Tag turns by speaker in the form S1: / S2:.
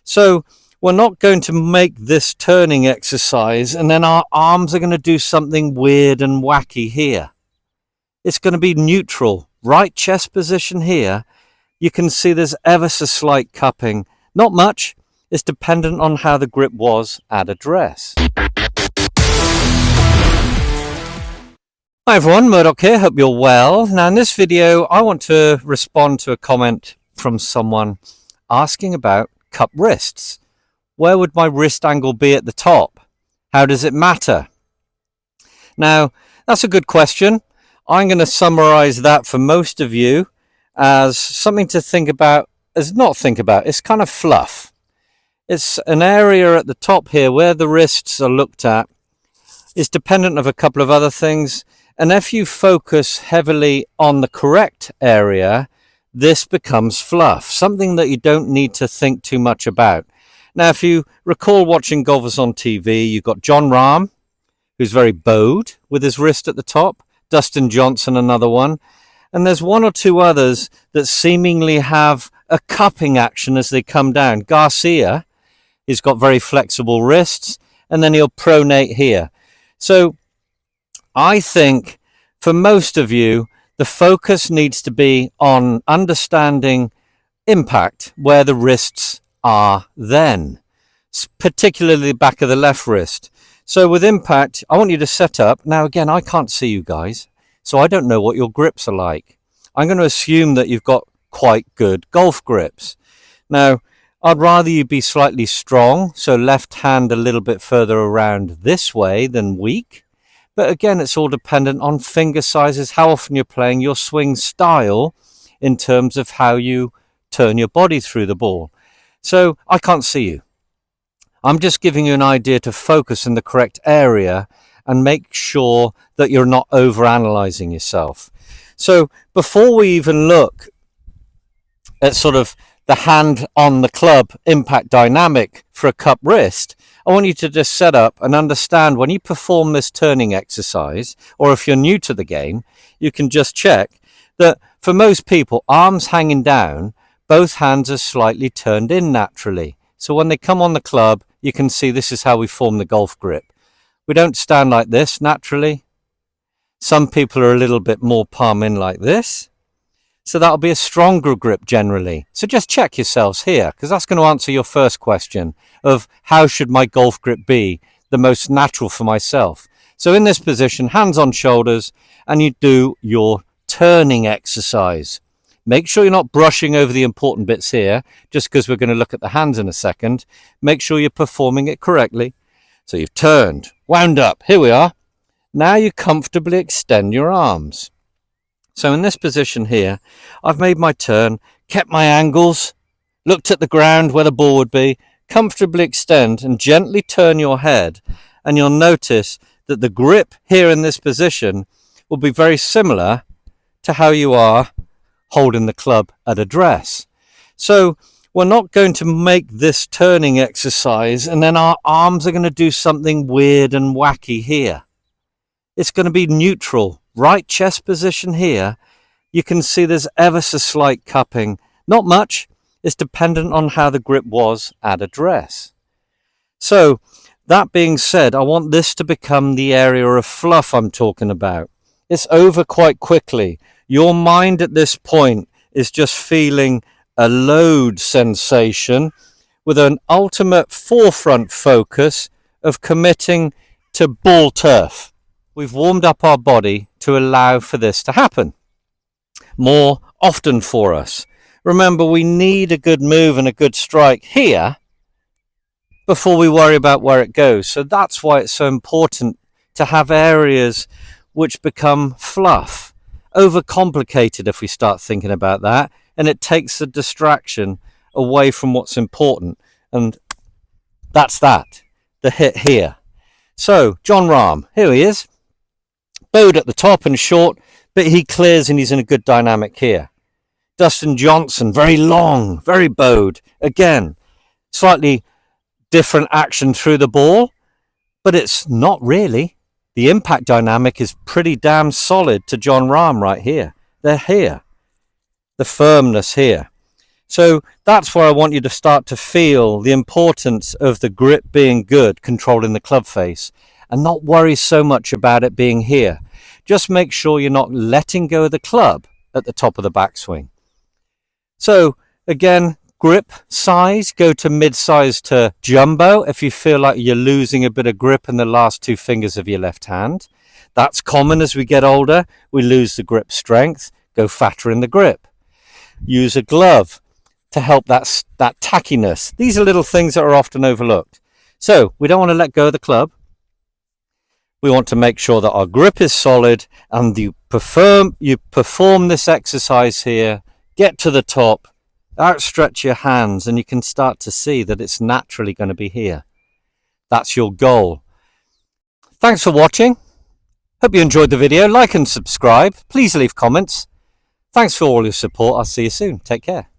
S1: So we're not going to make this turning exercise and then our arms are going to do something weird and wacky here. It's going to be neutral. Right chest position here. You can see there's ever so slight cupping. Not much. It's dependent on how the grip was at address. Hi everyone, Murdoch here. Hope you're well. Now in this video, I want to respond to a comment from someone asking about cup wrists. Where would my wrist angle be at the top? How does it matter? Now, that's a good question. I'm going to summarize that for most of you as something to think about, it's kind of fluff. It's an area at the top here where the wrists are looked at. It's dependent of a couple of other things. And if you focus heavily on the correct area, this becomes fluff, something that you don't need to think too much about. Now, if you recall watching golfers on TV, you've got Jon Rahm, who's very bowed with his wrist at the top, Dustin Johnson, another one, and there's one or two others that seemingly have a cupping action as they come down. Garcia, he's got very flexible wrists, and then he'll pronate here. So I think for most of you, the focus needs to be on understanding impact where the wrists are then, particularly the back of the left wrist. So with impact, I want you to set up. Now again, I can't see you guys, so I don't know what your grips are like. I'm going to assume that you've got quite good golf grips. Now, I'd rather you be slightly strong, so left hand a little bit further around this way than weak. But again, it's all dependent on finger sizes, how often you're playing, your swing style in terms of how you turn your body through the ball. So I can't see you. I'm just giving you an idea to focus in the correct area and make sure that you're not overanalyzing yourself. So before we even look at sort of the hand on the club impact dynamic for a cup wrist, I want you to just set up and understand when you perform this turning exercise, or if you're new to the game, you can just check that for most people, arms hanging down, both hands are slightly turned in naturally. So when they come on the club, you can see this is how we form the golf grip. We don't stand like this naturally. Some people are a little bit more palm in like this. So that'll be a stronger grip generally. So just check yourselves here, because that's going to answer your first question of how should my golf grip be the most natural for myself. So in this position, hands on shoulders, and you do your turning exercise. Make sure you're not brushing over the important bits here, just because we're going to look at the hands in a second. Make sure you're performing it correctly. So you've turned, wound up, here we are. Now you comfortably extend your arms. So in this position here, I've made my turn, kept my angles, looked at the ground where the ball would be, comfortably extend and gently turn your head. And you'll notice that the grip here in this position will be very similar to how you are holding the club at address. So we're not going to make this turning exercise and then our arms are going to do something weird and wacky here. It's going to be neutral. Right chest position here. You can see there's ever so slight cupping. Not much. It's dependent on how the grip was at address. So that being said, I want this to become the area of fluff I'm talking about. It's over quite quickly. Your mind at this point is just feeling a load sensation with an ultimate forefront focus of committing to ball turf. We've warmed up our body to allow for this to happen more often for us. Remember, we need a good move and a good strike here before we worry about where it goes. So that's why it's so important to have areas which become fluff, overcomplicated if we start thinking about that, and it takes the distraction away from what's important. And that's that, the hit here. So Jon Rahm, here he is. Bowed at the top and short, but he clears and he's in a good dynamic here. Dustin Johnson, very long, very bowed. Again, slightly different action through the ball, but it's not really. The impact dynamic is pretty damn solid to Jon Rahm right here. They're here. The firmness here. So that's where I want you to start to feel the importance of the grip being good, controlling the club face, and not worry so much about it being here. Just make sure you're not letting go of the club at the top of the backswing. So again, grip size, go to mid-size to jumbo if you feel like you're losing a bit of grip in the last two fingers of your left hand. That's common as we get older. We lose the grip strength, go fatter in the grip. Use a glove to help that tackiness. These are little things that are often overlooked. So we don't want to let go of the club. We want to make sure that our grip is solid, and you perform this exercise here, get to the top, outstretch your hands, and you can start to see that it's naturally going to be here. That's your goal. Thanks for watching. Hope you enjoyed the video. Like and subscribe. Please leave comments. Thanks for all your support. I'll see you soon. Take care.